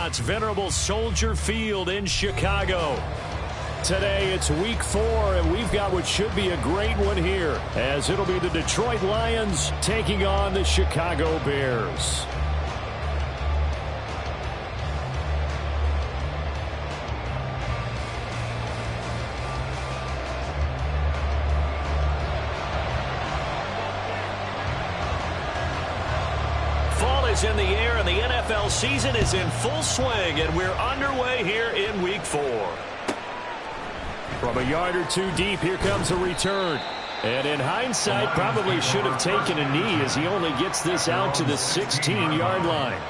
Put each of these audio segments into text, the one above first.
Astronaut's venerable Soldier Field in Chicago. Today it's week 4, and we've got what should be a great one here, as it'll be the Detroit Lions taking on the Chicago Bears. Fall is in the air, and the NFL season is in full swing, and we're underway here in week 4. From a yard or two deep, here comes a return. And in hindsight, probably should have taken a knee as he only gets this out to the 16-yard line.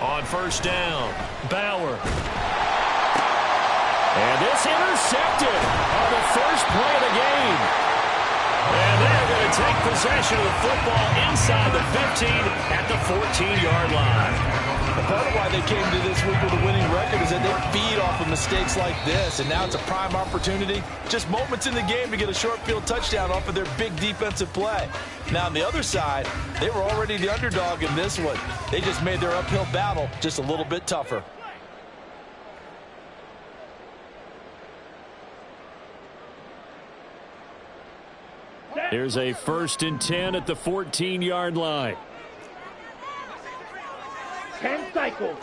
On first down, Bauer. And this intercepted on the first play of the game. And they're going to take possession of the football inside the 15 at the 14-yard line. Part of why they came to this week with a winning record is that they feed off of mistakes like this, and now it's a prime opportunity. Just moments in the game to get a short field touchdown off of their big defensive play. Now on the other side, they were already the underdog in this one. They just made their uphill battle just a little bit tougher. Here's a 1st and 10 at the 14-yard line. 10 cycles.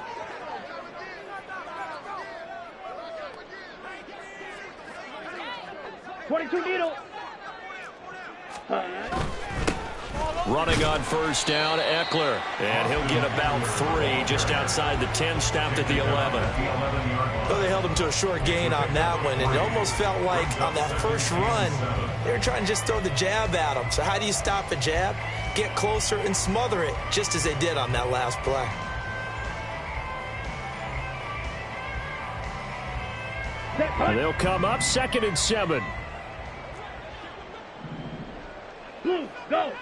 22 needle. Running on first down, Eckler. And he'll get about 3 just outside the 10, stopped at the 11. Well, they held him to a short gain on that one, and it almost felt like on that first run, they were trying to just throw the jab at him. So how do you stop a jab? Get closer and smother it, just as they did on that last play. And they'll come up 2nd and 7. Blue, go.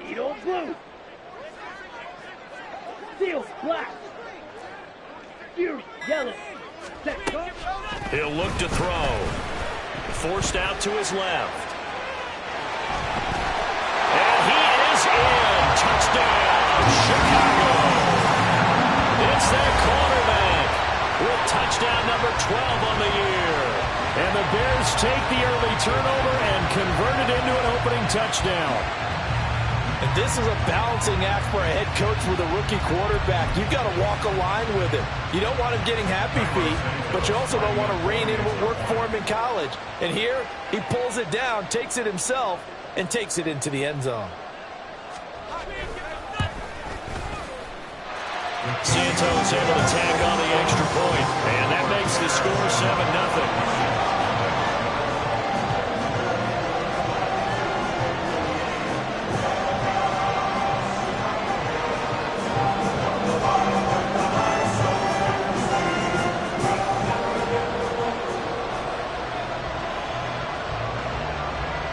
Needle, blue. Steel, black. Fury, yellow. Set, go. He'll look to throw. Forced out to his left. And he is in. Touchdown, Chicago. It's their quarterback with touchdown number 12 on the year. And the Bears take the early turnover and convert it into an opening touchdown. And this is a balancing act for a head coach with a rookie quarterback. You've got to walk a line with him. You don't want him getting happy feet, but you also don't want to rein in what worked for him in college. And here, he pulls it down, takes it himself, and takes it into the end zone. Santos able to tag on the extra point, and that makes the score 7-0.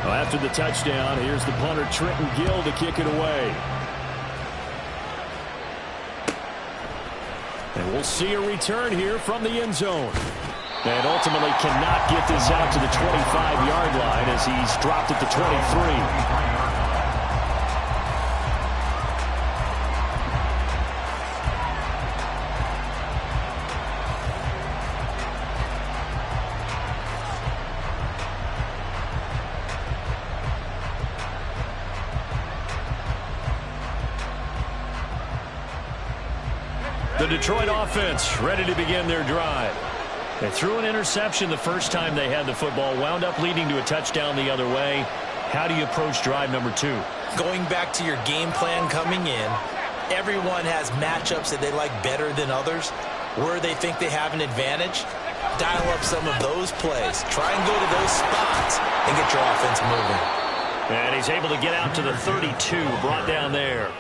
After the touchdown, here's the punter Trenton Gill to kick it away. And we'll see a return here from the end zone. And ultimately cannot get this out to the 25-yard line as he's dropped at the 23. The Detroit offense ready to begin their drive. They threw an interception the first time they had the football, wound up leading to a touchdown the other way. How do you approach drive number 2? Going back to your game plan coming in, everyone has matchups that they like better than others. Where they think they have an advantage, dial up some of those plays. Try and go to those spots and get your offense moving. And he's able to get out to the 32, brought down there.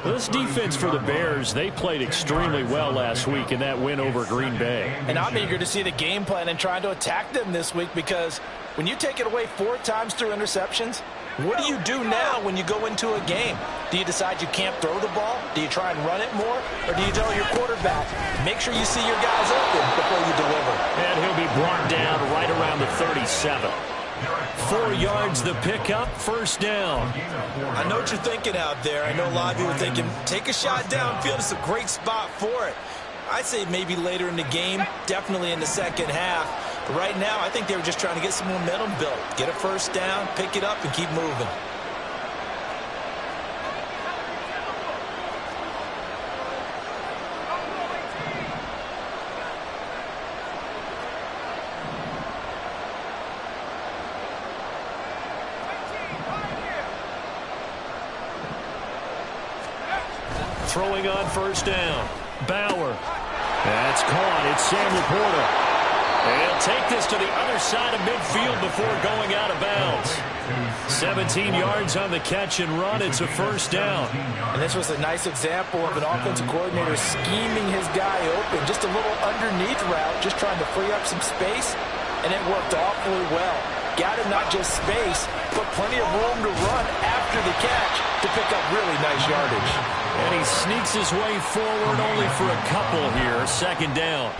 This defense for the Bears, they played extremely well last week in that win over Green Bay. And I'm eager to see the game plan and trying to attack them this week, because when you take it away 4 times through interceptions, what do you do now when you go into a game? Do you decide you can't throw the ball? Do you try and run it more? Or do you tell your quarterback, make sure you see your guys open before you deliver? And he'll be brought down right around the 37. 4 yards the pickup, first down. I know what you're thinking out there. I know a lot of you are thinking, take a shot downfield. It's a great spot for it. I'd say maybe later in the game, definitely in the second half. But right now, I think they were just trying to get some momentum built. Get a first down, pick it up, and keep moving. Throwing on first down. Bauer. That's caught. It's Sam Laporta. He'll take this to the other side of midfield before going out of bounds. 17 yards on the catch and run. It's a first down. And this was a nice example of an offensive coordinator scheming his guy open. Just a little underneath route, just trying to free up some space, and it worked awfully well. Got him not just space, but plenty of room to run after the catch to pick up really nice yardage. And he sneaks his way forward only for a couple here. Second down.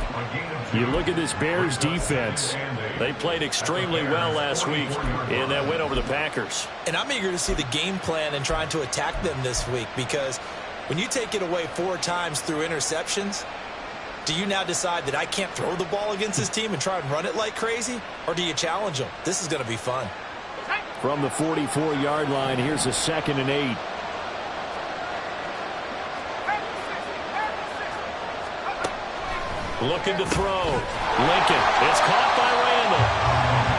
You look at this Bears defense. They played extremely well last week in that win over the Packers. And I'm eager to see the game plan and trying to attack them this week, because when you take it away 4 times through interceptions, do you now decide that I can't throw the ball against this team and try and run it like crazy? Or do you challenge them? This is going to be fun. From the 44-yard line, here's a 2nd and 8. Looking to throw. Lincoln. It's caught by Randall.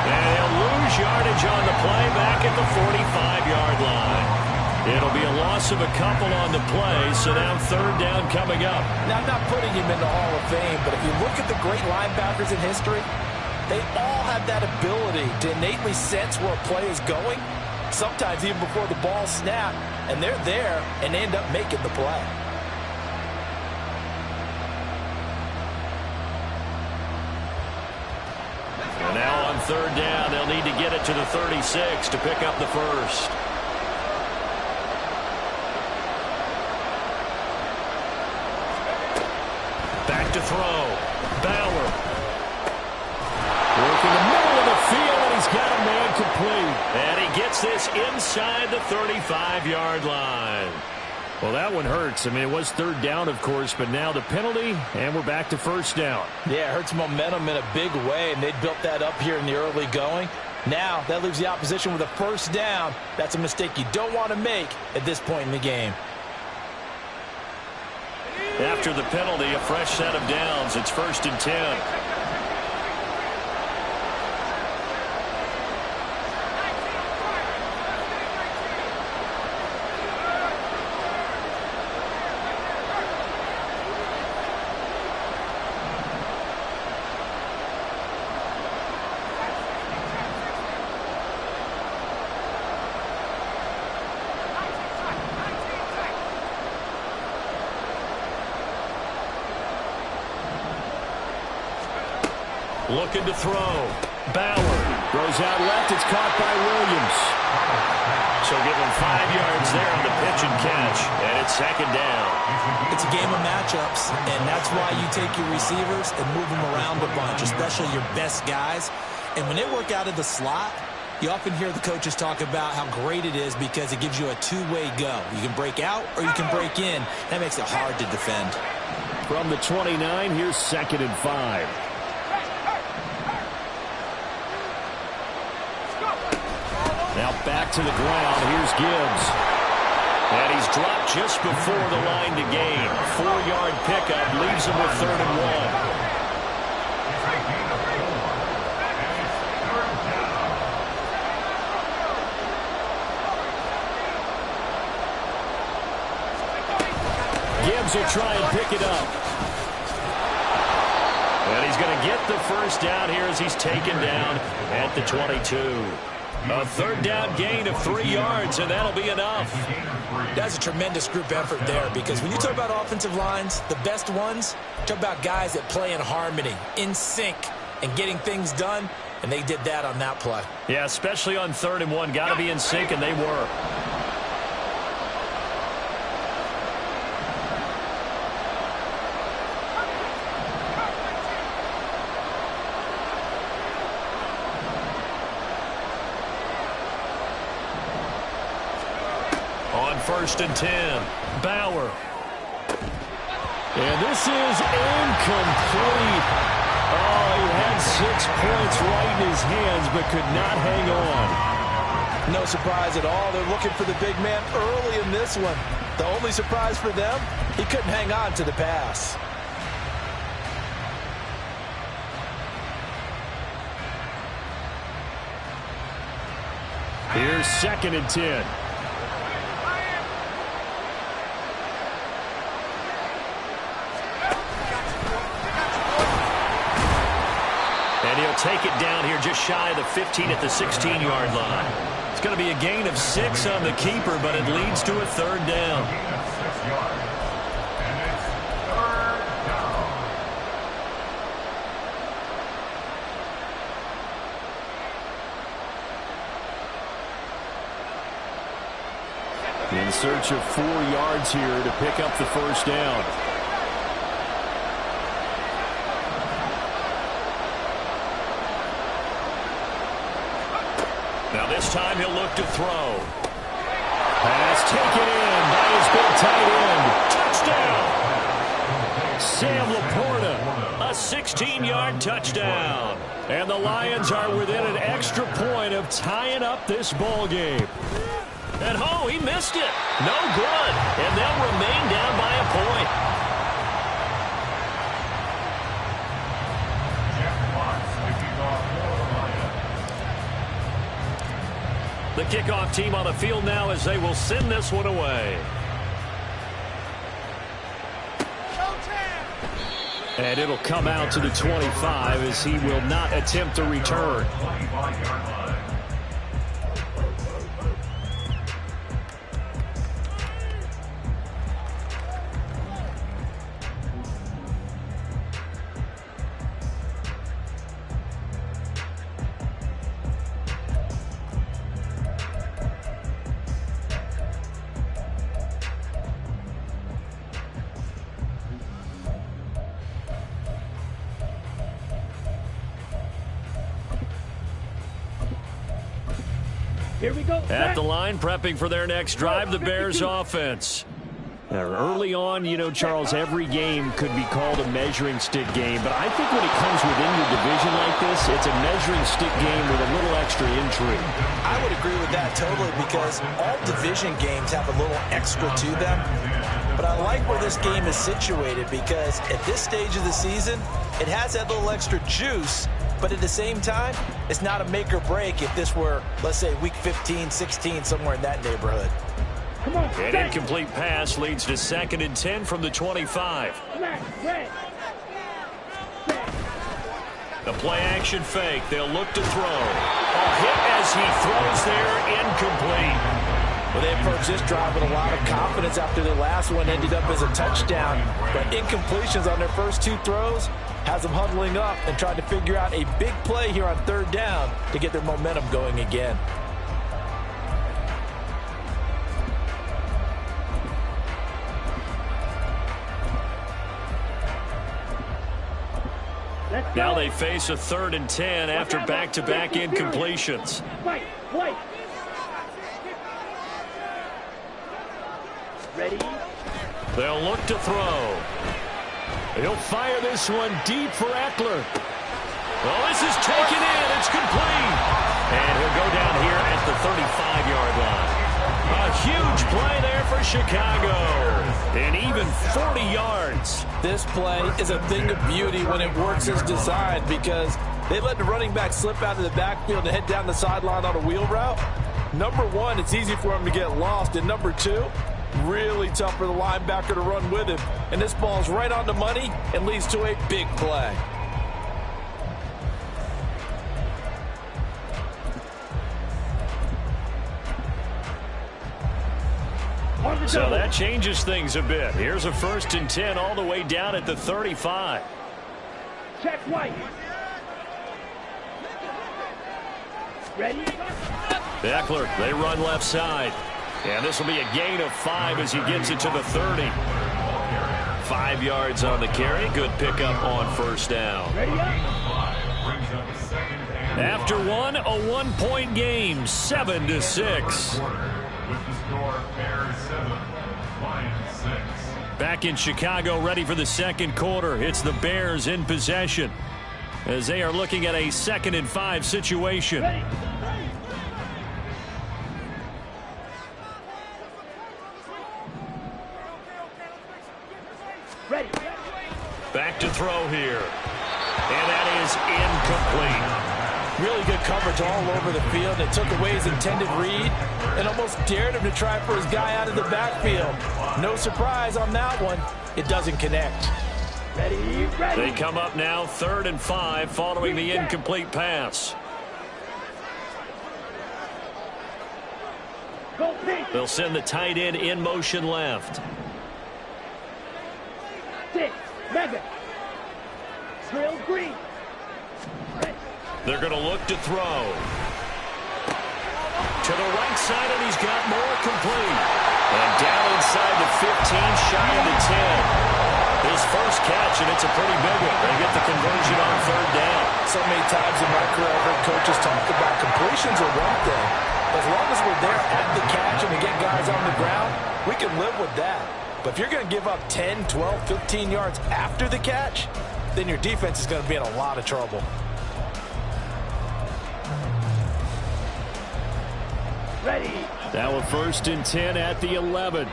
And he'll lose yardage on the play back at the 45-yard line. It'll be a loss of a couple on the play, so now third down coming up. Now, I'm not putting him in the Hall of Fame, but if you look at the great linebackers in history, they all have that ability to innately sense where a play is going, sometimes even before the ball snapped, and they're there and they end up making the play. And now on third down, they'll need to get it to the 36 to pick up the first. Back to throw. Bauer. Working the middle of the field, and he's got a man complete. And he gets this inside the 35-yard line. Well, that one hurts. I mean, it was third down, of course, but now the penalty, and we're back to first down. Yeah, it hurts momentum in a big way, and they built that up here in the early going. Now, that leaves the opposition with a first down. That's a mistake you don't want to make at this point in the game. After the penalty, a fresh set of downs. It's 1st and 10. Looking to throw. Bauer throws out left. It's caught by Williams. So give him 5 yards there on the pitch and catch. And it's 2nd down. It's a game of matchups, and that's why you take your receivers and move them around a bunch, especially your best guys. And when they work out of the slot, you often hear the coaches talk about how great it is because it gives you a two-way go. You can break out or you can break in. That makes it hard to defend. From the 29, here's 2nd and 5. Now back to the ground. Here's Gibbs. And he's dropped just before the line to gain. 4-yard pickup leaves him with 3rd and 1. Gibbs will try and pick it up. And he's going to get the first down here as he's taken down at the 22. A third down gain of 3 yards, and that'll be enough. That's a tremendous group effort there, because when you talk about offensive lines, the best ones, talk about guys that play in harmony, in sync, and getting things done, and they did that on that play. Yeah, especially on 3rd and 1. Got to be in sync, and they were. On 1st and 10, Bauer. And this is incomplete. Oh, he had 6 points right in his hands, but could not hang on. No surprise at all. They're looking for the big man early in this one. The only surprise for them, he couldn't hang on to the pass. Here's 2nd and 10. And he'll take it down here just shy of the 15 at the 16-yard line. It's going to be a gain of 6 on the keeper, but it leads to a 3rd down. In search of 4 yards here to pick up the 1st down. Now this time he'll look to throw. Pass taken in by his big tight end. Touchdown! Sam Laporta, a 16-yard touchdown. And the Lions are within an extra point of tying up this ball game. And oh, he missed it. No good. And they'll remain down by a point. The kickoff team on the field now as they will send this one away. And it'll come out to the 25 as he will not attempt to return. Here we go. At the line, prepping for their next drive, the Bears offense. Early on, you know, Charles, every game could be called a measuring stick game, but I think when it comes within your division like this, it's a measuring stick game with a little extra intrigue. I would agree with that totally, because all division games have a little extra to them. But I like where this game is situated, because at this stage of the season, it has that little extra juice. But at the same time, it's not a make or break if this were, let's say, week 15, 16, somewhere in that neighborhood. Come on. An incomplete pass leads to 2nd and 10 from the 25. The play action fake. They'll look to throw. A hit as he throws there, incomplete. Well, they approached this drive with a lot of confidence after their last one ended up as a touchdown. But incompletions on their first 2 throws has them huddling up and trying to figure out a big play here on 3rd down to get their momentum going again. Now they face a 3rd and 10 after back-to-back incompletions. Fight. Ready? They'll look to throw. He'll fire this one deep for Eckler. Well, this is taken in. It's complete. And he'll go down here at the 35-yard line. A huge play there for Chicago. And even 40 yards. This play is a thing of beauty when it works as designed, because they let the running back slip out of the backfield and head down the sideline on a wheel route. Number one, it's easy for him to get lost. And number two, really tough for the linebacker to run with him. And this ball's right on the money and leads to a big play. On the So double. that changes things a bit. Here's a 1st and 10 all the way down at the 35. Check White. Ready? Eckler, they run left side. And this will be a gain of 5 as he gets it to the 30. 5 yards on the carry. Good pickup on 1st down. Ready up. After one, a 1-point game, 7-6. Back in Chicago, ready for the 2nd quarter. It's the Bears in possession as they are looking at a 2nd and 5 situation. Ready. Ready. Back to throw here. And that is incomplete. Really good coverage all over the field. It took away his intended read and almost dared him to try for his guy out of the backfield. No surprise on that one. It doesn't connect. Ready. Ready. They come up now 3rd and 5 following the incomplete pass. Go pink. They'll send the tight end in motion left. 6. Mega. Trail green. Ready. They're going to look to throw. To the right side, and he's got more complete. And down inside the 15, shy of the 10. His first catch, and it's a pretty big one. They get the conversion on 3rd down. So many times in my career, I've heard coaches talk about completions are one thing. As long as we're there at the catch and we get guys on the ground, we can live with that. But if you're going to give up 10, 12, 15 yards after the catch, then your defense is going to be in a lot of trouble. Ready. Now a 1st and 10 at the 11.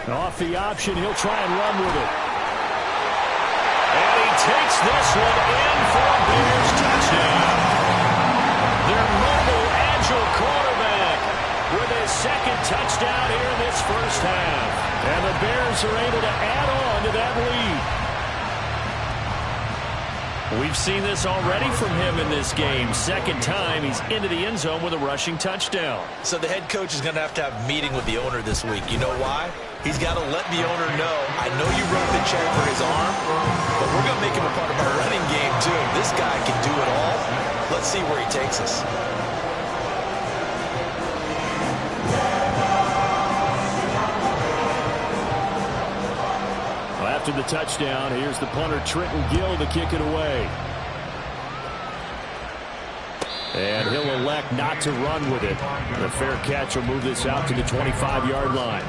Off the option, he'll try and run with it. And he takes this one in for a Bears touchdown. Their mobile, agile quarterback with his 2nd touchdown here in this 1st half. And the Bears are able to add on to that lead. We've seen this already from him in this game. 2nd time he's into the end zone with a rushing touchdown. So the head coach is going to have a meeting with the owner this week. You know why? He's got to let the owner know, I know you wrote the check for his arm, but we're going to make him a part of our running game too. This guy can do it all. Let's see where he takes us. After the touchdown, here's the punter, Trenton Gill, to kick it away. And he'll elect not to run with it. The fair catch will move this out to the 25-yard line.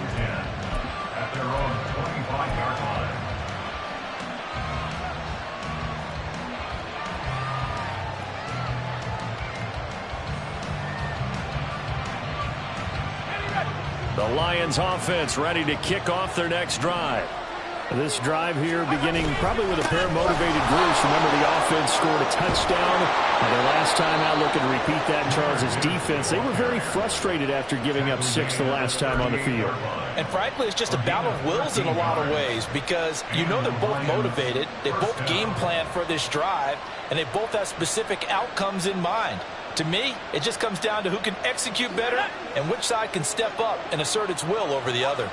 The Lions offense ready to kick off their next drive. This drive here beginning probably with a pair of motivated groups. Remember, the offense scored a touchdown. Their last time out, looking to repeat that in Charles' defense. They were very frustrated after giving up 6 the last time on the field. And frankly, it's just a battle of wills in a lot of ways because you know they're both motivated. They both game plan for this drive, and they both have specific outcomes in mind. To me, it just comes down to who can execute better and which side can step up and assert its will over the other.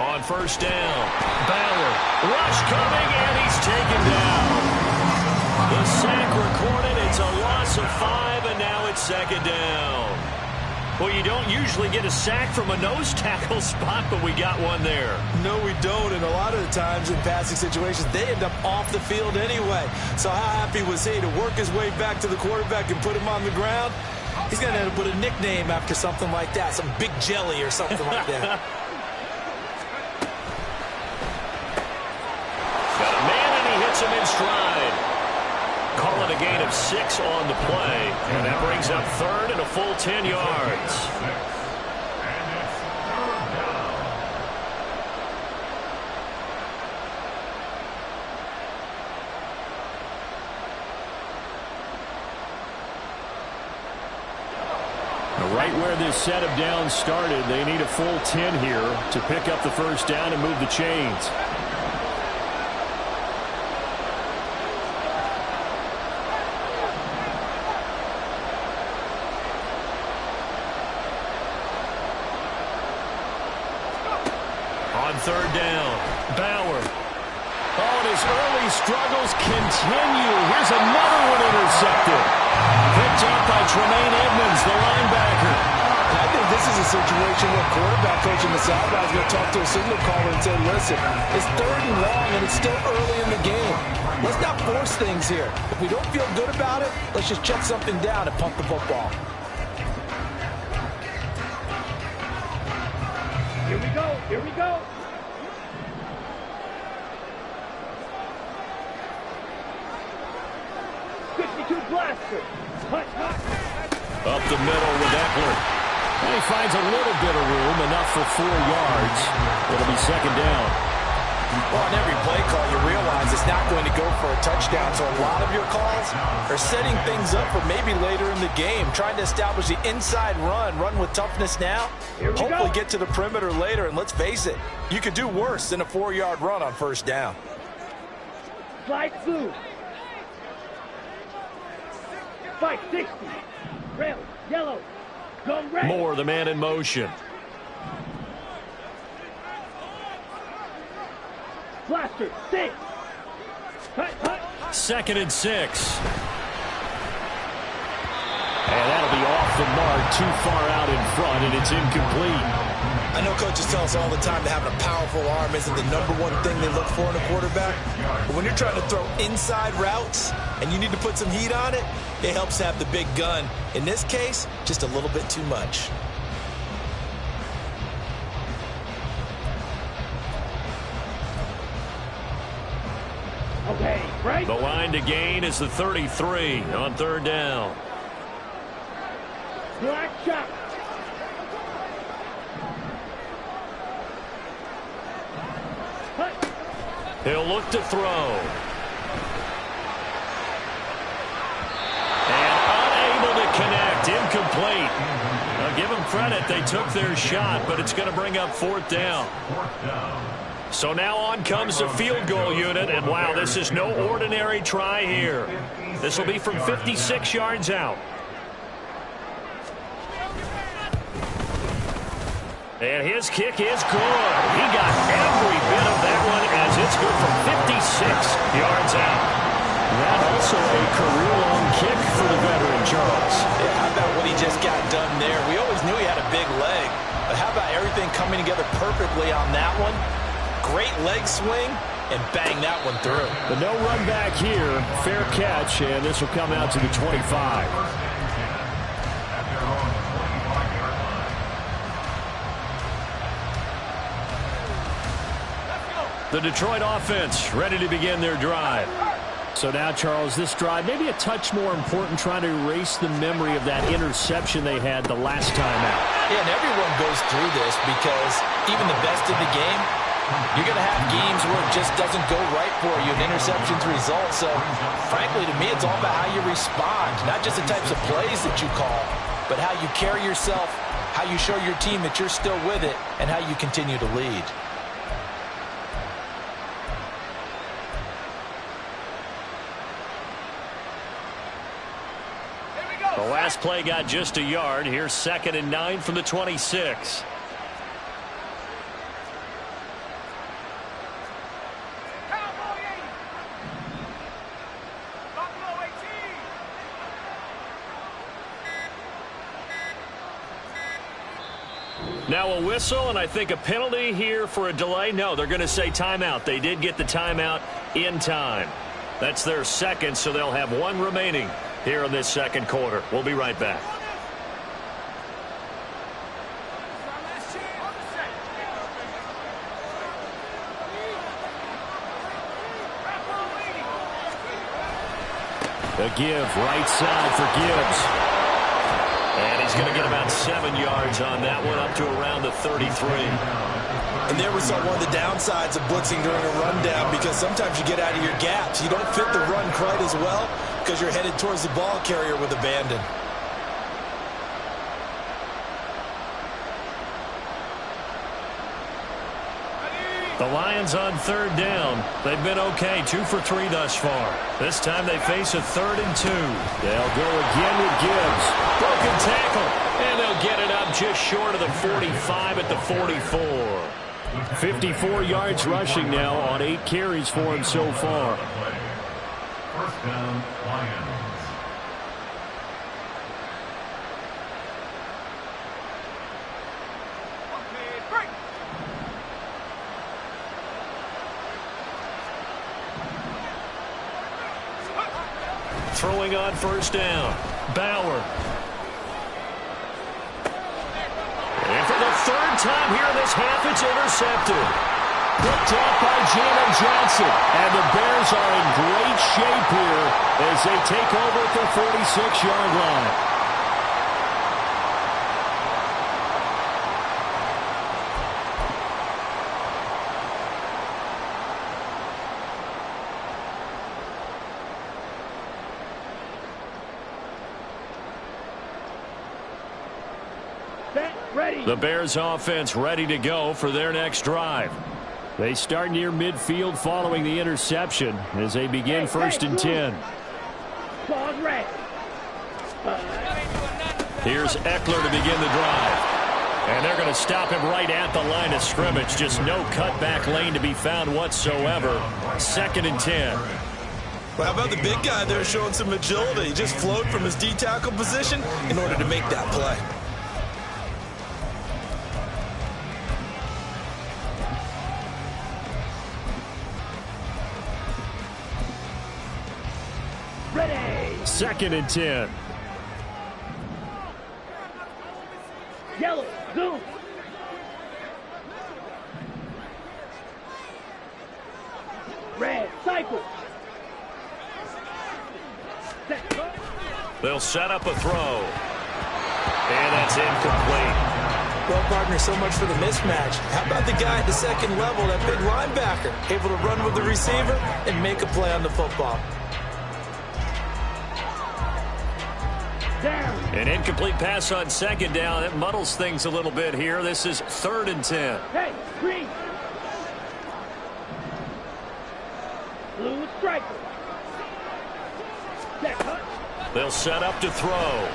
On 1st down, Ballard, rush coming, and he's taken down. The sack recorded, it's a loss of 5, and now it's 2nd down. Well, you don't usually get a sack from a nose tackle spot, but we got one there. No, we don't, and a lot of the times in passing situations, they end up off the field anyway. So how happy was he to work his way back to the quarterback and put him on the ground? He's going to end up with a nickname after something like that, some Big Jelly or something like that. Him in stride. Call it a gain of 6 on the play, and that brings up 3rd and a full 10 yards. Right where this set of downs started, they need a full 10 here to pick up the first down and move the chains. On third down, Bauer. Oh, and his early struggles continue. Here's another one intercepted. Picked up by Tremaine Edmonds, the linebacker. And I think this is a situation where quarterback coach in the sideline is going to talk to a signal caller and say, listen, it's 3rd and long and it's still early in the game. Let's not force things here. If we don't feel good about it, let's just check something down and pump the football. Here we go. Here we go. Blaster. Hut, hut. Up the middle with Eckler. And he finds a little bit of room, enough for 4 yards. It'll be second down. Well, on every play call, you realize it's not going to go for a touchdown, so a lot of your calls are setting things up for maybe later in the game, trying to establish the inside run with toughness now, hopefully get to the perimeter later, and let's face it, you could do worse than a 4-yard run on first down. Slide through. 560. Rail, yellow. Go red. Moore, the man in motion. Blaster, 6. Hut, hut. 2nd and 6. And that'll be off the mark, too far out in front, and it's incomplete. I know coaches tell us all the time that having a powerful arm isn't the #1 thing they look for in a quarterback. But when you're trying to throw inside routes and you need to put some heat on it, it helps have the big gun. In this case, just a little bit too much. Okay, right. The line to gain is the 33 on third down. Black shot. He'll look to throw. And unable to connect. Incomplete. Now give them credit. They took their shot, but it's going to bring up 4th down. So now on comes the field goal unit. And wow, this is no ordinary try here. This will be from 56 yards out. And his kick is good. He got every bit of that one as it's good from 56 yards out. That also a career-long kick for the veteran, Charles. Yeah, how about what he just got done there? We always knew he had a big leg, but how about everything coming together perfectly on that one? Great leg swing, and bang that one through. But no run back here. Fair catch, and this will come out to the 25. The Detroit offense ready to begin their drive. So now, Charles, this drive maybe a touch more important, trying to erase the memory of that interception they had the last time out. Yeah, and everyone goes through this because even the best in the game, you're going to have games where it just doesn't go right for you, and interceptions result. So, frankly, to me, it's all about how you respond, not just the types of plays that you call, but how you carry yourself, how you show your team that you're still with it, and how you continue to lead. The last play got just a yard. Here's 2nd and 9 from the 26. Now a whistle, and I think a penalty here for a delay. No, they're going to say timeout. They did get the timeout in time. That's their 2nd, so they'll have 1 remaining here in this 2nd quarter. We'll be right back. The give, right side for Gibbs. And he's going to get about 7 yards on that one, up to around the 33. And there we saw one of the downsides of blitzing during a rundown, because sometimes you get out of your gaps. You don't fit the run quite as well because you're headed towards the ball carrier with abandon. The Lions on third down. They've been okay, 2 for 3 thus far. This time they face a 3rd and 2. They'll go again with Gibbs. Broken tackle, and they'll get it up just short of the 45 at the 44. 54 yards rushing now on 8 carries for him so far. First down, Lions. Throwing on first down. Bauer. And for the 3rd time here in this half, it's intercepted. Picked off by Jalen Johnson. And the Bears are in great shape here as they take over at the 46-yard line. The Bears offense ready to go for their next drive. They start near midfield following the interception as they begin 1st and 10. Here's Eckler to begin the drive. And they're going to stop him right at the line of scrimmage. Just no cutback lane to be found whatsoever. 2nd and 10. Well, how about the big guy there showing some agility? He just flowed from his D-tackle position in order to make that play. Ready. 2nd and 10. Yellow, zoom. Red, cycle. Set. They'll set up a throw. And that's incomplete. Well, partner, so much for the mismatch. How about the guy at the 2nd level, that big linebacker, able to run with the receiver and make a play on the football? Down. An incomplete pass on 2nd down. It muddles things a little bit here. This is 3rd and 10. Hey, green. Blue striker. Set, cut. They'll set up to throw.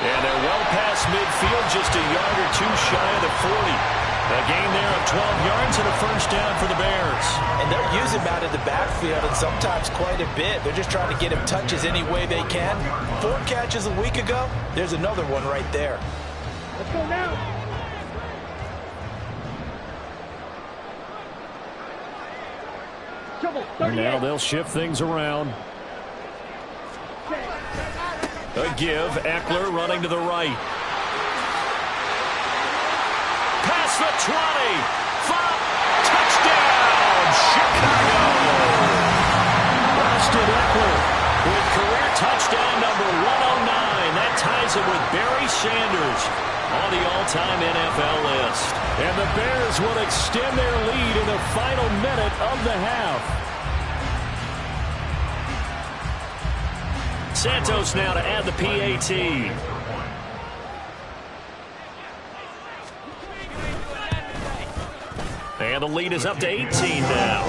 And they're well past midfield, just a yard or 2 shy of the 40. A gain there of 12 yards and a 1st down for the Bears. And they're using him out of the backfield, and sometimes quite a bit. They're just trying to get him touches any way they can. 4 catches a week ago. There's another one right there. Let's go now. Trouble, 38. Now they'll shift things around. A give. Eckler running to the right. Past the 20. Flop. Touchdown. Chicago. Austin Eckler with career touchdown number 109. That ties him with Barry Sanders on the all-time NFL list. And the Bears will extend their lead in the final minute of the half. Santos now to add the PAT. And the lead is up to 18 now.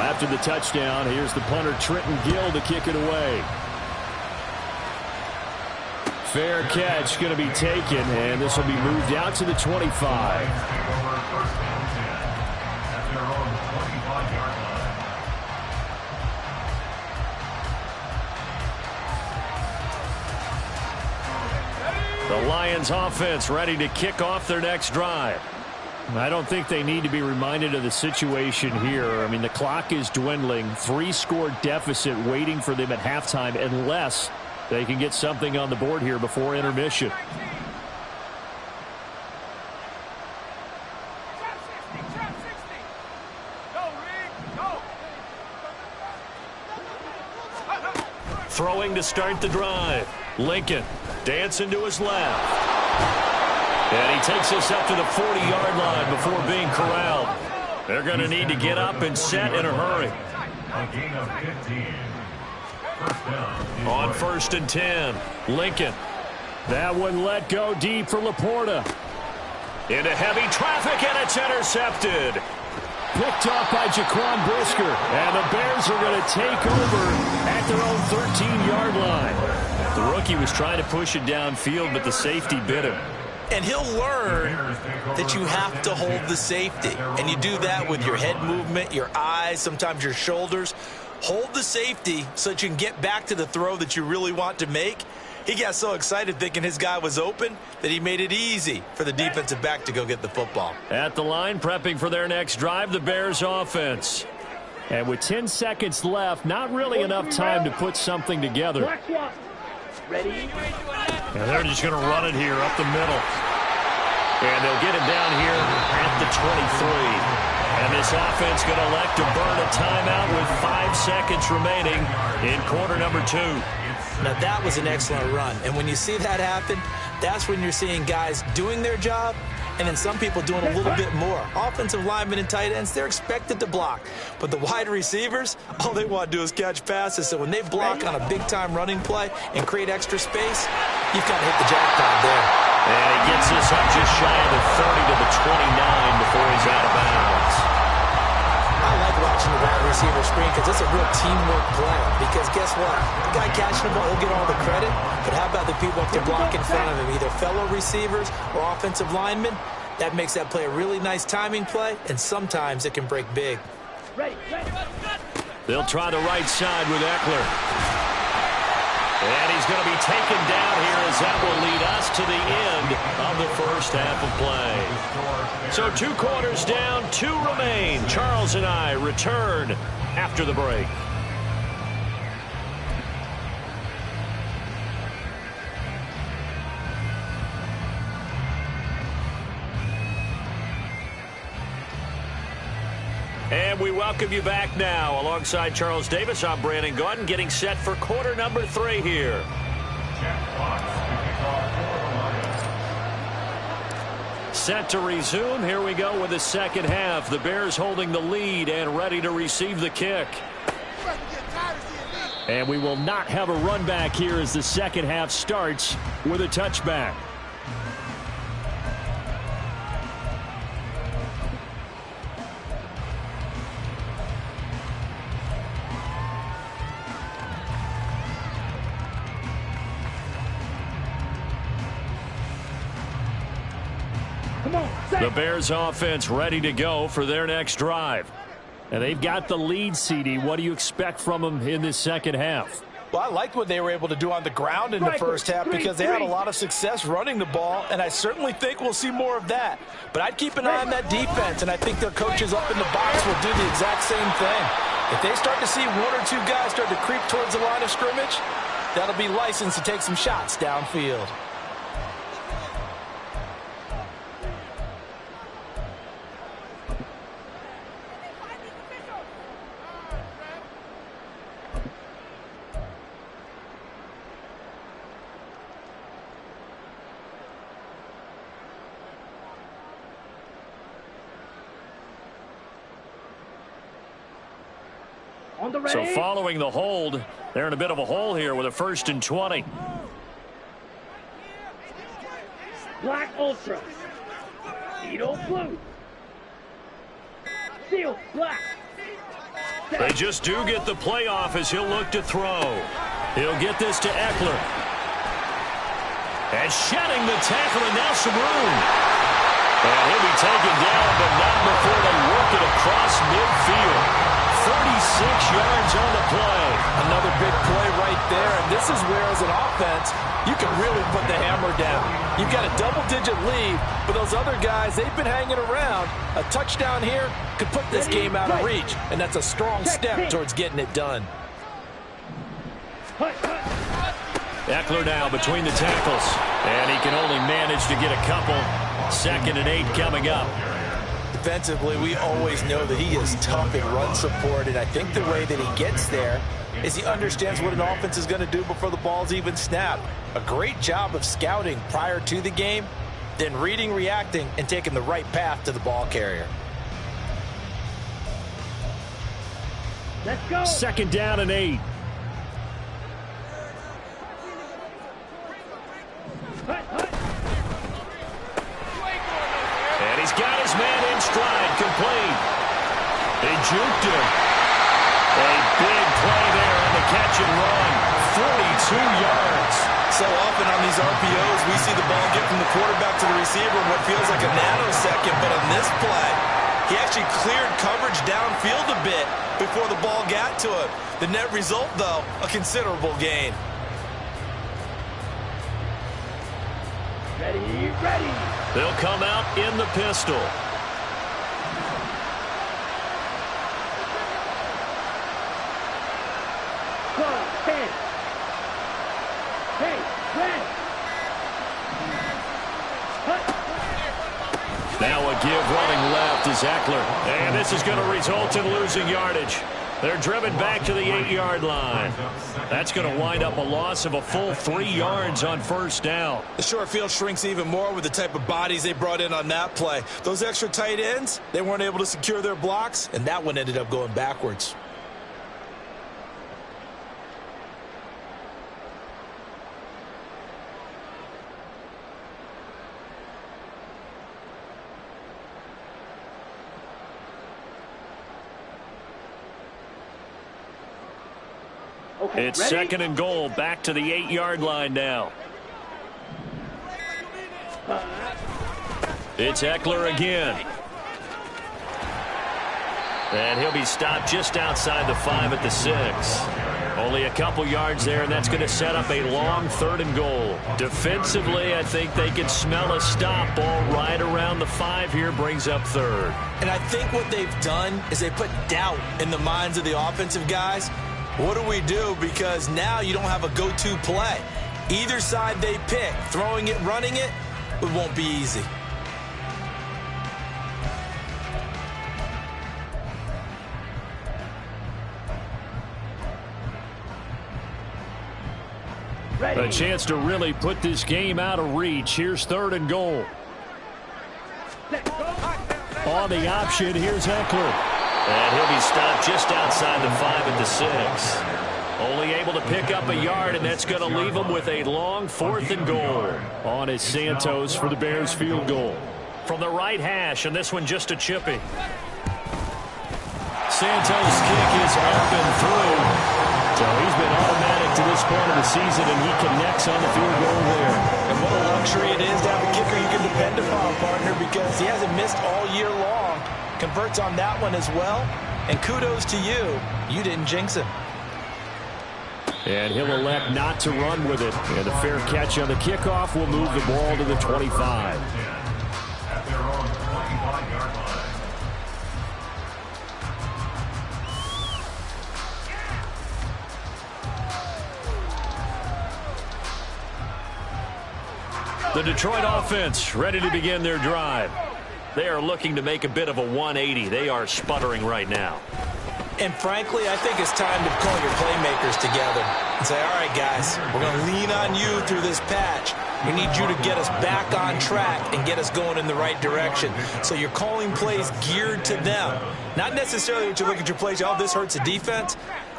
After the touchdown, here's the punter Trenton Gill to kick it away. Fair catch going to be taken, and this will be moved out to the 25. The Lions offense ready to kick off their next drive. I don't think they need to be reminded of the situation here. I mean, the clock is dwindling. 3-score deficit waiting for them at halftime unless they can get something on the board here before intermission. Throwing to start the drive. Lincoln dancing to his left. And he takes us up to the 40-yard line before being corralled. They're going to need to get up and set in a hurry. A gain of 15. First down. On 1st and 10, Lincoln. That one let go deep for Laporta. Into heavy traffic, and it's intercepted. Picked up by Jaquan Brisker, and the Bears are going to take over at their own 13-yard line. The rookie was trying to push it downfield, but the safety bit him. And he'll learn that you have to hold the safety. And you do that with your head movement, your eyes, sometimes your shoulders. Hold the safety so that you can get back to the throw that you really want to make. He got so excited thinking his guy was open that he made it easy for the defensive back to go get the football. At the line, prepping for their next drive, the Bears offense. And with 10 seconds left, not really enough time to put something together. Ready? And they're just going to run it here up the middle. And they'll get it down here at the 23. And this offense going to elect to burn a timeout with 5 seconds remaining in quarter number 2. Now, that was an excellent run. And when you see that happen, that's when you're seeing guys doing their job and then some people doing a little bit more. Offensive linemen and tight ends, they're expected to block. But the wide receivers, all they want to do is catch passes. So when they block on a big-time running play and create extra space, you've got to hit the jackpot there. And he gets this up just shy of the 30 to the 29 before he's out of bounds. I like watching the wide receiver screen because it's a real teamwork play. Because guess what? The guy catching the ball will get all the credit, but how about the people up to block in front of him, either fellow receivers or offensive linemen? That makes that play a really nice timing play, and sometimes it can break big. They'll try the right side with Eckler. And he's going to be taken down here as that will lead us to the end of the first half of play. So 2 quarters down, 2 remain. Charles and I return after the break. And we welcome you back now. Alongside Charles Davis, I'm Brandon Gaudin, getting set for quarter number 3 here. Set to resume. Here we go with the second half. The Bears holding the lead and ready to receive the kick. And we will not have a run back here as the second half starts with a touchback. The Bears offense ready to go for their next drive. And they've got the lead, CD. What do you expect from them in this second half? Well, I liked what they were able to do on the ground in the first half because they had a lot of success running the ball, and I certainly think we'll see more of that. But I'd keep an eye on that defense, and I think their coaches up in the box will do the exact same thing. If they start to see 1 or 2 guys start to creep towards the line of scrimmage, that'll be licensed to take some shots downfield. So following the hold, they're in a bit of a hole here with a 1st and 20. Black Ultra. Speedo Blue. Steel Black. They just do get the playoff as he'll look to throw. He'll get this to Eckler. And shedding the tackle, and now some room. And he'll be taken down, but not before they work it across midfield. 36 yards on the play. Another big play right there. And this is where, as an offense, you can really put the hammer down. You've got a double-digit lead, but those other guys, they've been hanging around. A touchdown here could put this game out of reach, and that's a strong step towards getting it done. Eckler now between the tackles, and he can only manage to get a couple. 2nd and 8 coming up. Defensively, we always know that he is tough in run support, and I think the way that he gets there is he understands what an offense is going to do before the ball's even snapped. A great job of scouting prior to the game, then reading, reacting, and taking the right path to the ball carrier. Let's go. Second down and 8. And he's got his man in stride, complete. They juked him. A big play there on the catch and run. 42 yards. So often on these RPOs, we see the ball get from the quarterback to the receiver in what feels like a nanosecond. But on this play, he actually cleared coverage downfield a bit before the ball got to him. The net result, though, a considerable gain. Ready, ready. They'll come out in the pistol. Go, 10. Hey, red. Now a give running left is Eckler. And this is going to result in losing yardage. They're driven back to the 8-yard line. That's going to wind up a loss of a full 3 yards on first down. The short field shrinks even more with the type of bodies they brought in on that play. Those extra tight ends, they weren't able to secure their blocks, and that one ended up going backwards. Okay, It's ready? second and goal, back to the 8-yard line now. It's Eckler again. And he'll be stopped just outside the 5 at the 6. Only a couple yards there, and that's going to set up a long third and goal. Defensively, I think they can smell a stop. Ball right around the 5 here, brings up third. And I think what they've done is they put doubt in the minds of the offensive guys. What do we do? Because now you don't have a go-to play. Either side they pick, throwing it, running it, it won't be easy. Ready. A chance to really put this game out of reach. Here's third and goal. Set, go. On the option, here's Eckler. And he'll be stopped just outside the 5 at the 6. Only able to pick up a yard, and that's going to leave him with a long fourth and goal. On is Santos for the Bears field goal. From the right hash, and this one just a chippy. Santos' kick is up and through. So he's been automatic to this point of the season, and he connects on the field goal there. And what a luxury it is to have a kicker you can depend upon, partner, because he hasn't missed all year long. Converts on that one as well. And kudos to you. You didn't jinx him. And he'll elect not to run with it. And a fair catch on the kickoff will move the ball to the 25. At their own 25-yard line. The Detroit offense ready to begin their drive. They are looking to make a bit of a 180. They are sputtering right now. And frankly, I think it's time to call your playmakers together and say, all right, guys, we're going to lean on you through this patch. We need you to get us back on track and get us going in the right direction. So you're calling plays geared to them. Not necessarily that you look at your plays, oh, this hurts the defense.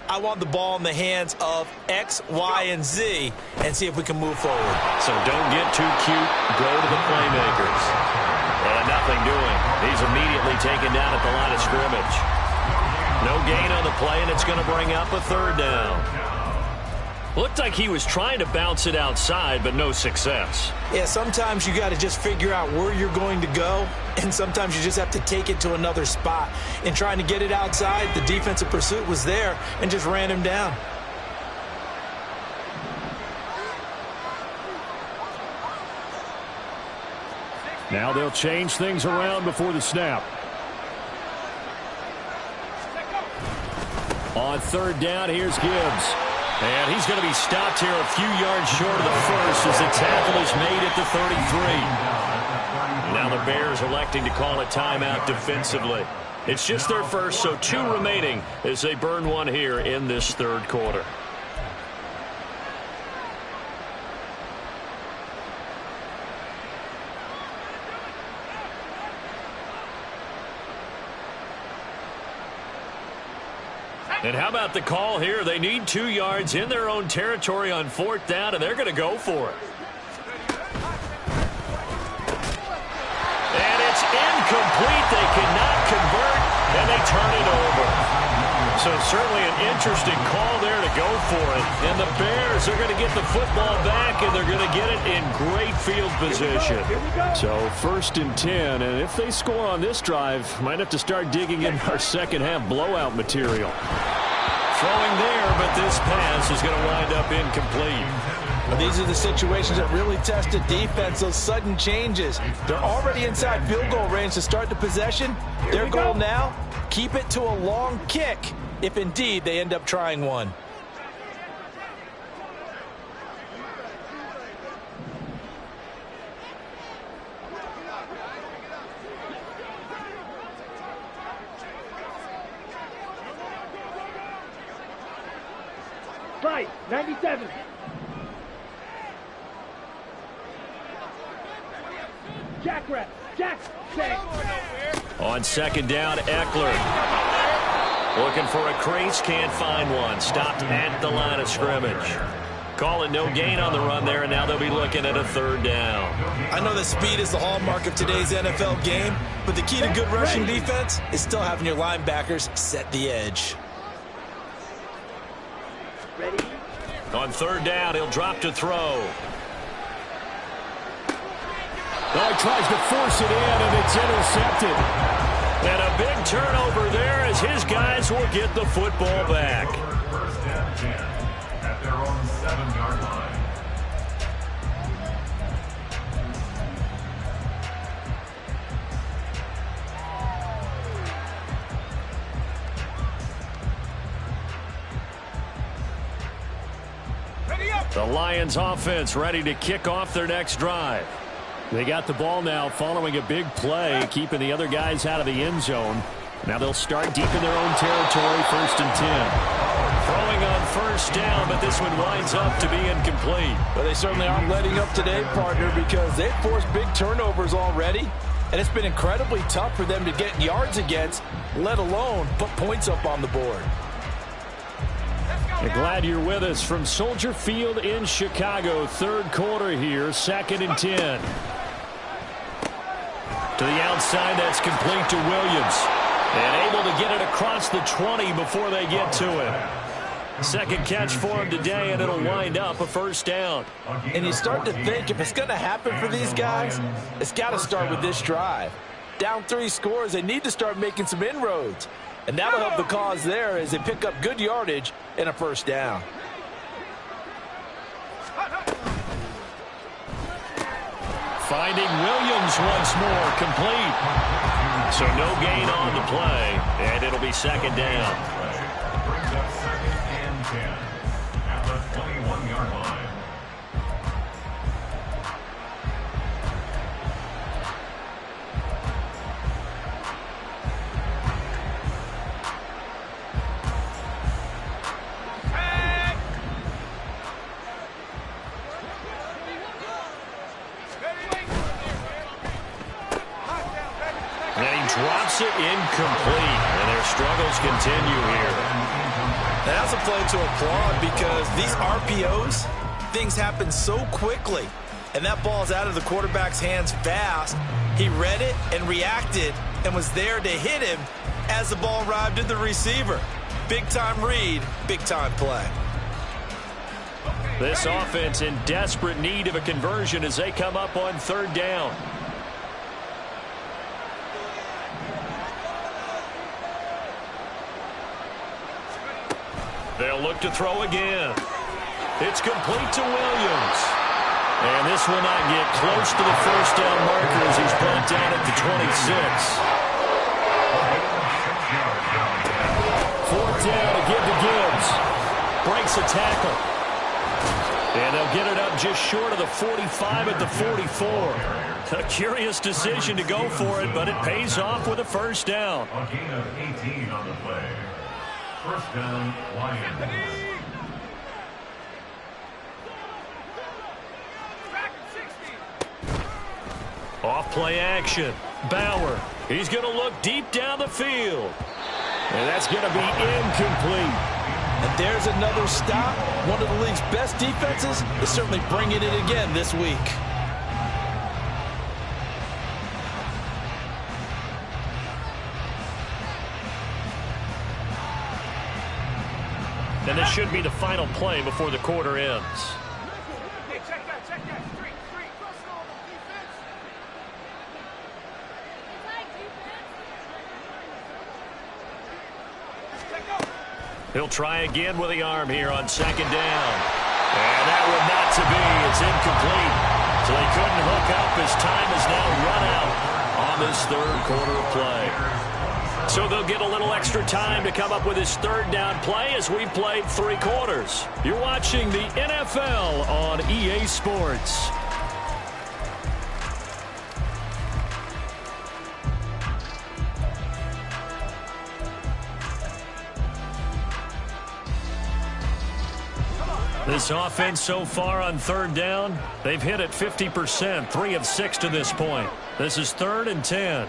I want the ball in the hands of X, Y, and Z and see if we can move forward. So don't get too cute. Go to the playmakers. And nothing doing. He's immediately taken down at the line of scrimmage. No gain on the play, and it's going to bring up a third down. Looked like he was trying to bounce it outside, but no success. Yeah, sometimes you got to just figure out where you're going to go, and sometimes you just have to take it to another spot. In trying to get it outside, the defensive pursuit was there and just ran him down. Now they'll change things around before the snap. On third down, here's Gibbs. And he's going to be stopped here a few yards short of the first as the tackle is made at the 33. Now the Bears electing to call a timeout defensively. It's just their first, so 2 remaining as they burn one here in this third quarter. And how about the call here? They need 2 yards in their own territory on 4th down, and they're going to go for it. And it's incomplete. They cannot convert, and they turn it over. So certainly an interesting call there to go for it. And the Bears are going to get the football back, and they're going to get it in great field position. So 1st and 10, and if they score on this drive, might have to start digging in our second-half blowout material. Throwing there, but this pass is going to wind up incomplete. Well, these are the situations that really test a defense, those sudden changes. They're already inside field goal range to start the possession. Their goal now, keep it to a long kick, if indeed they end up trying one. Right, 97. Jackrabbit. Jack. On 2nd down, Eckler. Looking for a crease, can't find one. Stopped at the line of scrimmage. Call it no gain on the run there, and now they'll be looking at a 3rd down. I know that speed is the hallmark of today's NFL game, but the key to good rushing defense is still having your linebackers set the edge. Ready? On 3rd down, he'll drop to throw. Oh, he tries to force it in, and it's intercepted. And a big turnover there as his guys will get the football back. 1st and 10 at their own 7-yard line. The Lions offense ready to kick off their next drive. They got the ball now following a big play, keeping the other guys out of the end zone. Now they'll start deep in their own territory, 1st and 10. Throwing on 1st down, but this one winds up to be incomplete. But they certainly aren't letting up today, partner, because they've forced big turnovers already. And it's been incredibly tough for them to get yards against, let alone put points up on the board. We're glad you're with us from Soldier Field in Chicago. 3rd quarter here, 2nd and 10. To the outside, that's complete to Williams. And able to get it across the 20 before they get to it. 2nd catch for him today, and it'll wind up a 1st down. And you start to think if it's going to happen for these guys, it's got to start with this drive. Down 3 scores, they need to start making some inroads. And that'll help the cause there as they pick up good yardage and a 1st down. Finding Williams once more, complete. So no gain on the play, and it'll be 2nd down. Brings up 2nd and 10 at the 21-yard line. Drops it incomplete, and their struggles continue here. That's a play to applaud because these RPOs, things happen so quickly, and that ball's out of the quarterback's hands fast. He read it and reacted and was there to hit him as the ball arrived at the receiver. Big-time read, big-time play. This offense in desperate need of a conversion as they come up on 3rd down. They'll look to throw again. It's complete to Williams. And this will not get close to the 1st down marker as he's brought down at the 26. 4th down to give to Gibbs. Breaks a tackle. And they'll get it up just short of the 45 at the 44. A curious decision to go for it, but it pays off with a 1st down. A gain of 18 on the play. 1st down, Lions. Off play action. Bauer. He's going to look deep down the field. And that's going to be incomplete. And there's another stop. One of the league's best defenses is certainly bringing it again this week. And this should be the final play before the quarter ends. Hey, check that. Three. He'll try again with the arm here on second down. And that would not to be. It's incomplete. So they couldn't hook up. His time is now run out on this third quarter of play. So they'll get a little extra time to come up with his third down play as we've played 3 quarters. You're watching the NFL on EA Sports. This offense so far on third down, they've hit it 50%, 3 of 6 to this point. This is 3rd and 10.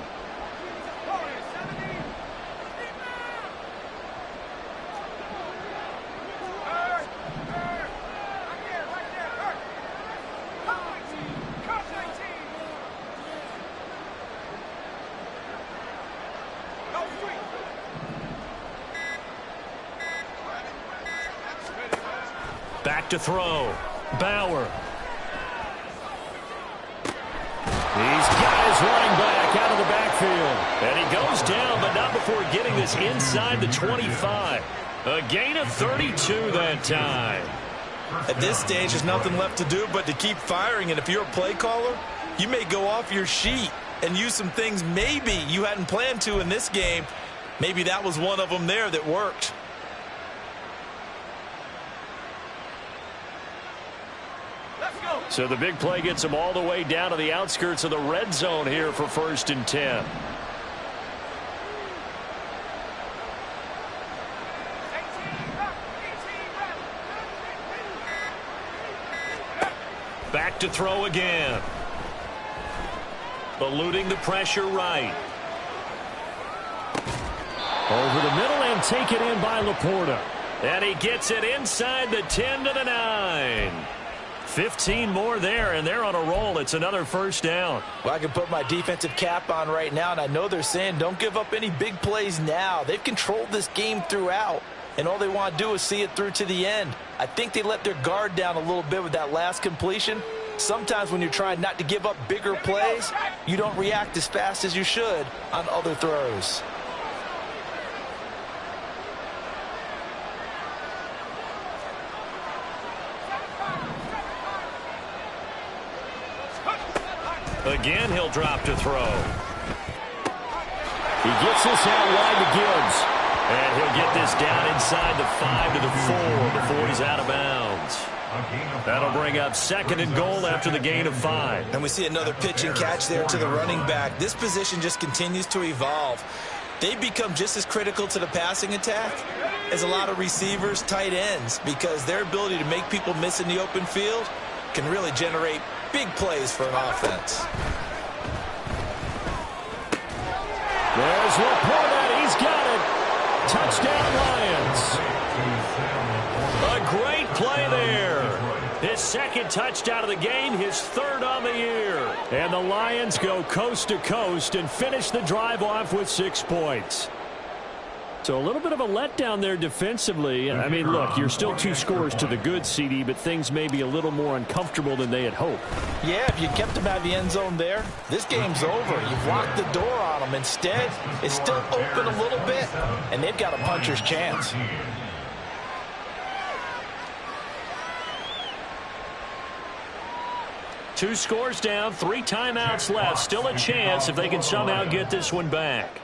Back to throw. Bauer. He's got his running back out of the backfield. And he goes down, but not before getting this inside the 25. A gain of 32 that time. At this stage, there's nothing left to do but to keep firing. And if you're a play caller, you may go off your sheet and use some things maybe you hadn't planned to in this game. Maybe that was one of them there that worked. So the big play gets them all the way down to the outskirts of the red zone here for 1st and 10. Back to throw again. Eluding the pressure right. Over the middle and taken in by Laporta. And he gets it inside the 10 to the 9. 15 more there, and they're on a roll. It's another 1st down. Well, I can put my defensive cap on right now, and I know they're saying don't give up any big plays now. They've controlled this game throughout, and all they want to do is see it through to the end. I think they let their guard down a little bit with that last completion. Sometimes when you're trying not to give up bigger plays, you don't react as fast as you should on other throws. Again, he'll drop to throw. He gets this out wide to Gibbs. And he'll get this down inside the 5 to the 4 before he's out of bounds. That'll bring up 2nd and goal after the gain of 5. And we see another pitch and catch there to the running back. This position just continues to evolve. They've become just as critical to the passing attack as a lot of receivers, tight ends, because their ability to make people miss in the open field can really generate big plays for an offense. There's Laporta. He's got it. Touchdown, Lions. A great play there. His 2nd touchdown of the game, his 3rd on the year. And the Lions go coast to coast and finish the drive off with 6 points. So a little bit of a letdown there defensively. I mean, look, you're still 2 scores to the good, CD, but things may be a little more uncomfortable than they had hoped. Yeah, if you kept them out of the end zone there, this game's over. You've locked the door on them. Instead, it's still open a little bit, and they've got a puncher's chance. Two scores down, 3 timeouts left. Still a chance if they can somehow get this one back.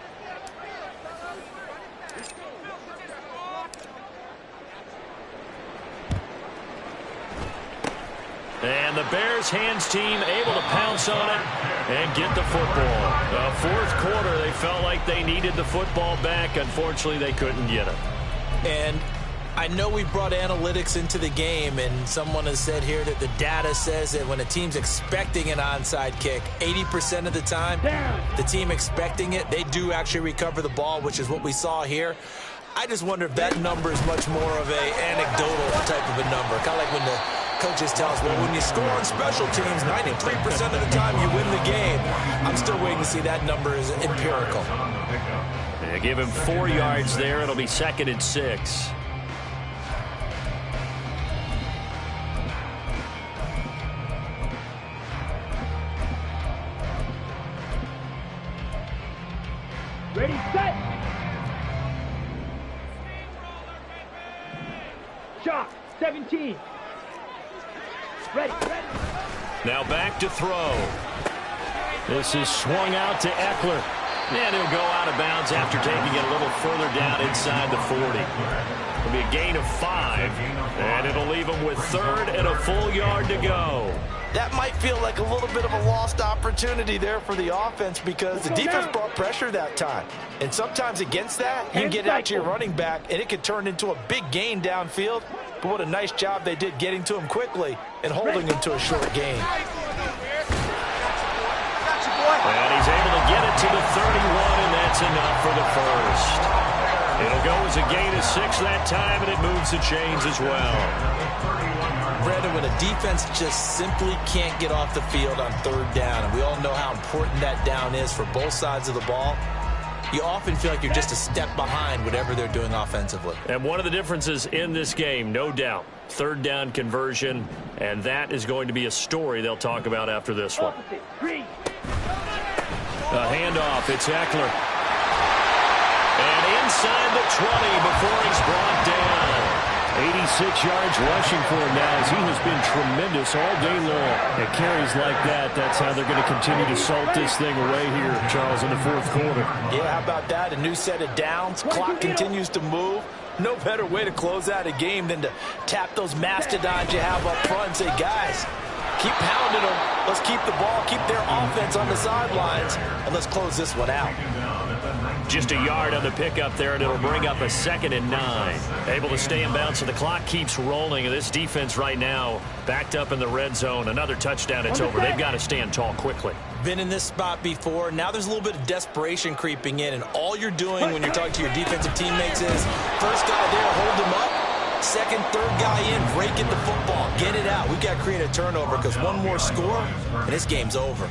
And the Bears hands team able to pounce on it and get the football. 4th quarter, they felt like they needed the football back. Unfortunately, they couldn't get it. And I know we brought analytics into the game, and someone has said here that the data says that when a team's expecting an onside kick, 80% of the time, the team expecting it, they do actually recover the ball, which is what we saw here. I just wonder if that number is much more of an anecdotal type of a number, kind of like when the coaches tell us, well, when you score on special teams, 93% of the time you win the game. I'm still waiting to see that number is empirical. They give him 4 yards there. It'll be 2nd and 6. Ready, set. Shot, 17. Ready. Now back to throw. This is swung out to Eckler. And he'll go out of bounds after taking it a little further down inside the 40. It'll be a gain of 5, and it'll leave him with 3rd and a full yard to go. That might feel like a little bit of a lost opportunity there for the offense because the defense brought pressure that time. And sometimes against that, you can get out to your running back, and it could turn into a big gain downfield. But what a nice job they did getting to him quickly and holding him to a short gain. And he's able to get it to the 31, and that's enough for the first. It'll go as a gain of 6 that time, and it moves the chains as well. Brandon, when a defense just simply can't get off the field on 3rd down, and we all know how important that down is for both sides of the ball, you often feel like you're just a step behind whatever they're doing offensively. And one of the differences in this game, no doubt, 3rd down conversion, and that is going to be a story they'll talk about after this one. A handoff, it's Eckler. And inside the 20 before he's brought down. 86 yards rushing for him now as he has been tremendous all day long. At carries like that, that's how they're going to continue to salt this thing away here, Charles, in the 4th quarter. Yeah, how about that? A new set of downs. Clock continues to move. No better way to close out a game than to tap those mastodons you have up front and say, guys, keep pounding them. Let's keep the ball, keep their offense on the sidelines, and let's close this one out. Just a yard on the pickup there, and it'll bring up a 2nd and 9. Able to stay in bounds, so the clock keeps rolling. And this defense right now backed up in the red zone. Another touchdown, it's over. They've got to stand tall quickly. Been in this spot before. Now there's a little bit of desperation creeping in, and all you're doing when you're talking to your defensive teammates is first guy there, hold him up. Second, third guy in, break it the football. Get it out. We've got to create a turnover because one more score, and this game's over.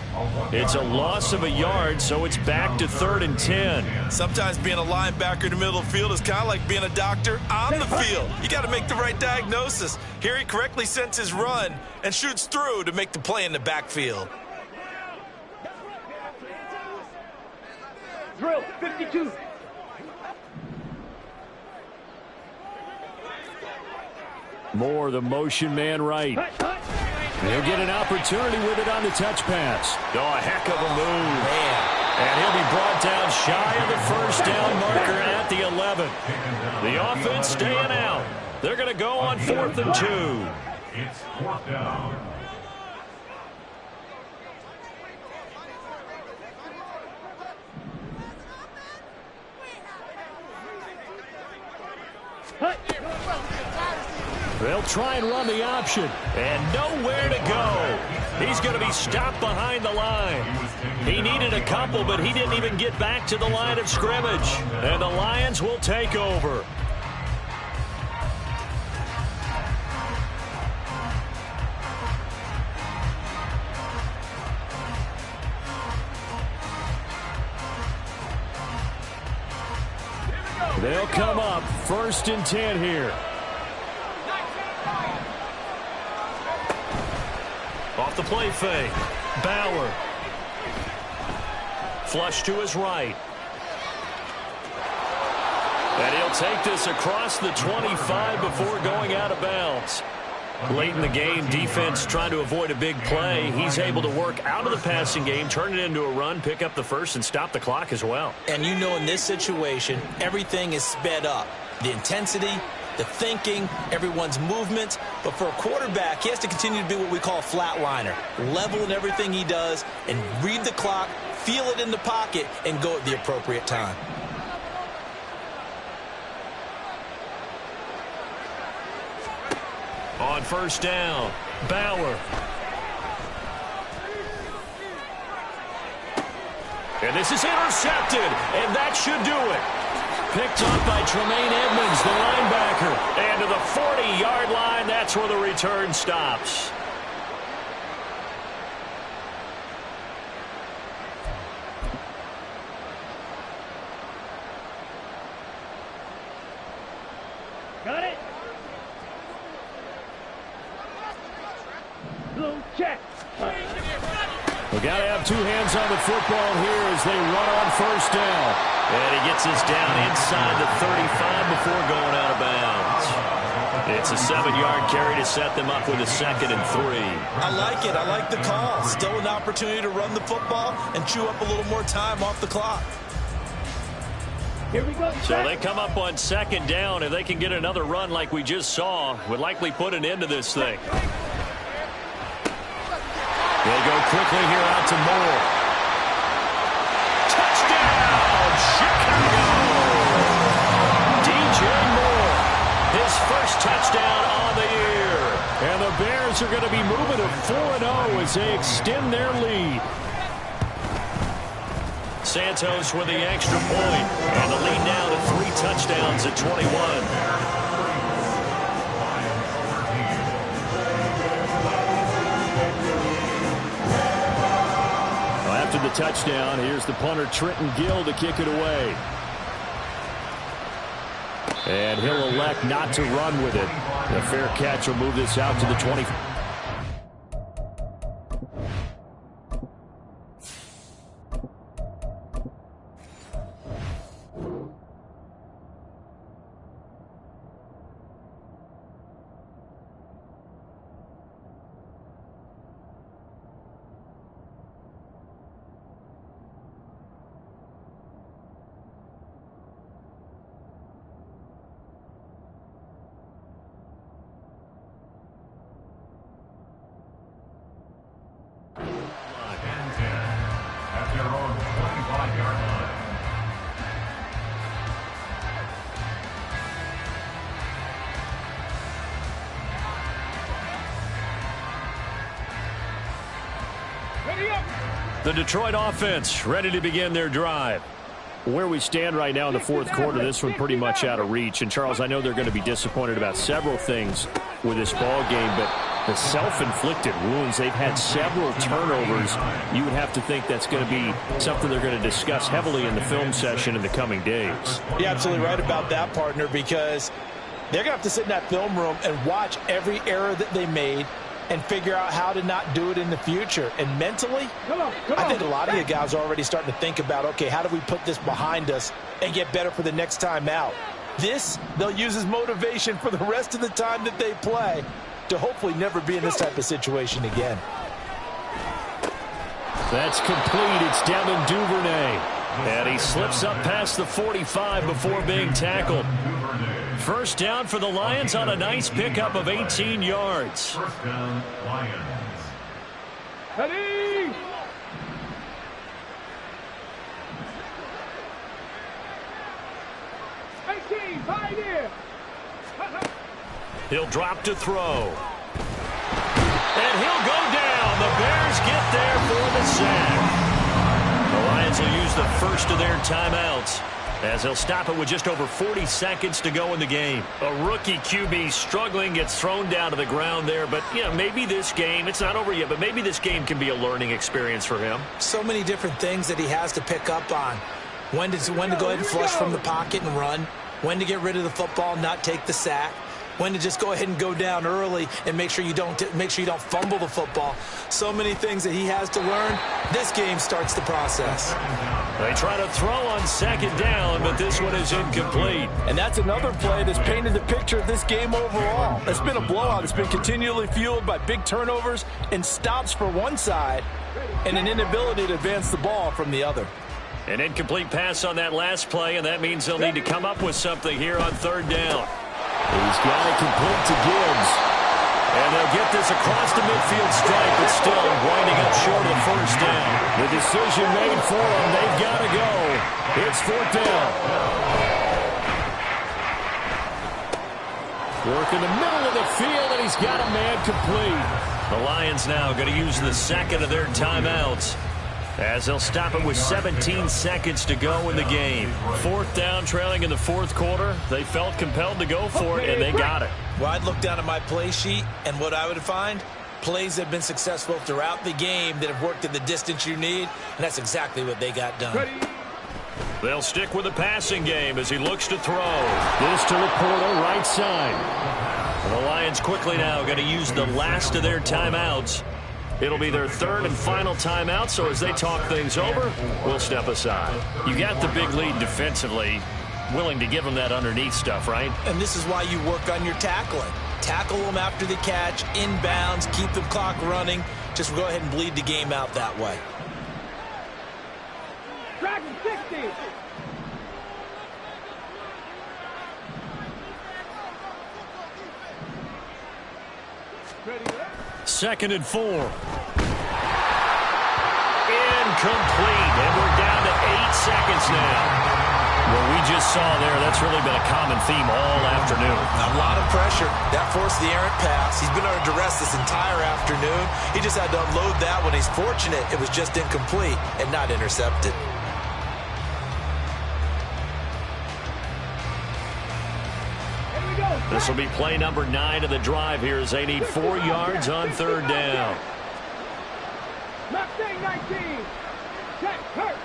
It's a loss of a yard, so it's back to 3rd and 10. Sometimes being a linebacker in the middle of the field is kind of like being a doctor on the field. You got to make the right diagnosis. Here he correctly sends his run and shoots through to make the play in the backfield. Drill, 52. Moore, the motion man right. He'll get an opportunity with it on the touch pass. Oh, a heck of a move. Man. And he'll be brought down shy of the first down marker at the 11. The offense staying out. They're going to go on 4th and 2. It's 4th down. They'll try and run the option, and nowhere to go. He's going to be stopped behind the line. He needed a couple, but he didn't even get back to the line of scrimmage. And the Lions will take over. They'll come up 1st and 10 here. Off the play fake. Bauer. Flush to his right. And he'll take this across the 25 before going out of bounds. Late in the game, defense trying to avoid a big play. He's able to work out of the passing game, turn it into a run, pick up the first, and stop the clock as well. And you know in this situation, everything is sped up. The intensity, the thinking, everyone's movements. But for a quarterback, he has to continue to be what we call a flatliner. Level in everything he does and read the clock, feel it in the pocket, and go at the appropriate time. On first down, Bauer. And this is intercepted, and that should do it. Picked up by Tremaine Edmonds, the linebacker. And to the 40-yard line, that's where the return stops. Got it. Blue check. We got to have two hands on the football here as they run on first down. And he gets us down inside the 35 before going out of bounds. It's a 7-yard carry to set them up with a 2nd and 3. I like it. I like the call. Still an opportunity to run the football and chew up a little more time off the clock. Here we go. So they come up on 2nd down. If they can get another run like we just saw, would likely put an end to this thing. They go quickly here out to Moore. Touchdown, Chicago! DJ Moore, his first touchdown on the year. And the Bears are going to be moving to 4-0 as they extend their lead. Santos with the extra point, and the lead now to 3 touchdowns at 21. After the touchdown, here's the punter Trenton Gill to kick it away. And he'll elect not to run with it. The fair catch will move this out to the 20. At their own 25-yard line. Ready up. The Detroit offense ready to begin their drive. Where we stand right now in the 4th quarter, this one pretty much out of reach. And, Charles, I know they're going to be disappointed about several things with this ball game, but the self-inflicted wounds, they've had several turnovers. You would have to think that's going to be something they're going to discuss heavily in the film session in the coming days. You're absolutely right about that, partner, because they're going to have to sit in that film room and watch every error that they made and figure out how to not do it in the future. And mentally, I think a lot of you guys are already starting to think about, okay, how do we put this behind us and get better for the next time out? This, they'll use as motivation for the rest of the time that they play to hopefully never be in this type of situation again. That's complete. It's Devin Duvernay. And he slips up past the 45 before being tackled. First down for the Lions on a nice pickup of 18 yards. First down, Lions. Ready. He'll drop to throw. And he'll go down. The Bears get there for the sack. The Lions will use the first of their timeouts as they'll stop it with just over 40 seconds to go in the game. A rookie QB struggling, gets thrown down to the ground there. But, you know, maybe this game, it's not over yet, but maybe this game can be a learning experience for him. So many different things that he has to pick up on. When to go ahead and flush from the pocket and run. When to get rid of the football, not take the sack. When to just go ahead and go down early and make sure you don't fumble the football. So many things that he has to learn. This game starts the process. They try to throw on second down, but this one is incomplete. And that's another play that's painted the picture of this game overall. It's been a blowout. It's been continually fueled by big turnovers and stops for one side and an inability to advance the ball from the other. An incomplete pass on that last play, and that means they'll need to come up with something here on third down. He's got it complete to Gibbs. And they'll get this across the midfield stripe, but still winding up short of the first down. The decision made for them. They've got to go. It's fourth down. Work in the middle of the field, and he's got a man complete. The Lions now going to use the second of their timeouts, as they'll stop it with 17 seconds to go in the game. 4th down, trailing in the 4th quarter. They felt compelled to go for it, and they got it. Well, I'd look down at my play sheet, and what I would find, plays that have been successful throughout the game that have worked in the distance you need, and that's exactly what they got done. They'll stick with the passing game as he looks to throw. This to Laporta, right side. And the Lions quickly now going to use the last of their timeouts. It'll be their 3rd and final timeout, so as they talk things over, we'll step aside. You got the big lead defensively. Willing to give them that underneath stuff, right? And this is why you work on your tackling. Tackle them after the catch, inbounds, keep the clock running. Just go ahead and bleed the game out that way. Dragon 60. Second and 4. Incomplete, and we're down to 8 seconds now. What we just saw there, that's really been a common theme all afternoon. A lot of pressure. That forced the errant pass. He's been under duress this entire afternoon. He just had to unload that one. He's fortunate it was just incomplete and not intercepted. This will be play number 9 of the drive here as they need 4 yards on 3rd down. Mustang 19. Check. Hurt.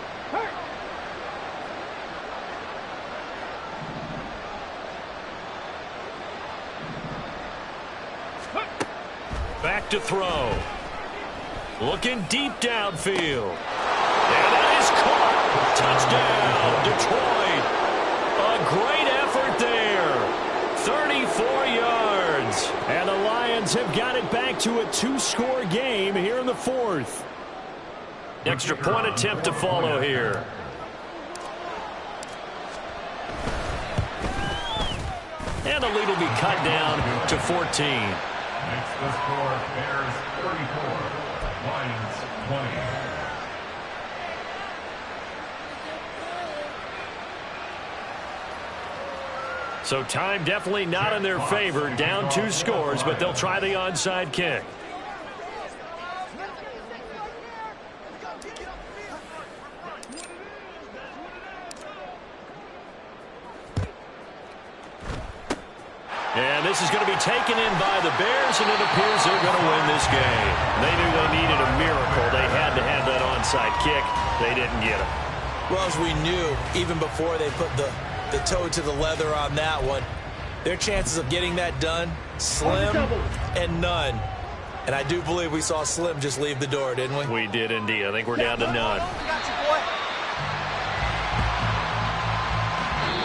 Back to throw. Looking deep downfield. And that is caught. Touchdown, Detroit. A great effort there. 34 yards. And the Lions have got it back to a 2-score game here in the 4th. Extra point attempt to follow here. And the lead will be cut down to 14. Next the score, Bears 34, Lions 20. So time definitely not in their favor. Down 2 scores, but they'll try the onside kick. And this is going to be taken in by the Bears, and it appears they're going to win this game. They knew they needed a miracle. They had to have that onside kick. They didn't get it. Well, as we knew, even before they put the toe to the leather on that one, their chances of getting that done, slim and none. And I do believe we saw Slim just leave the door, didn't we? We did indeed. I think we're down to none.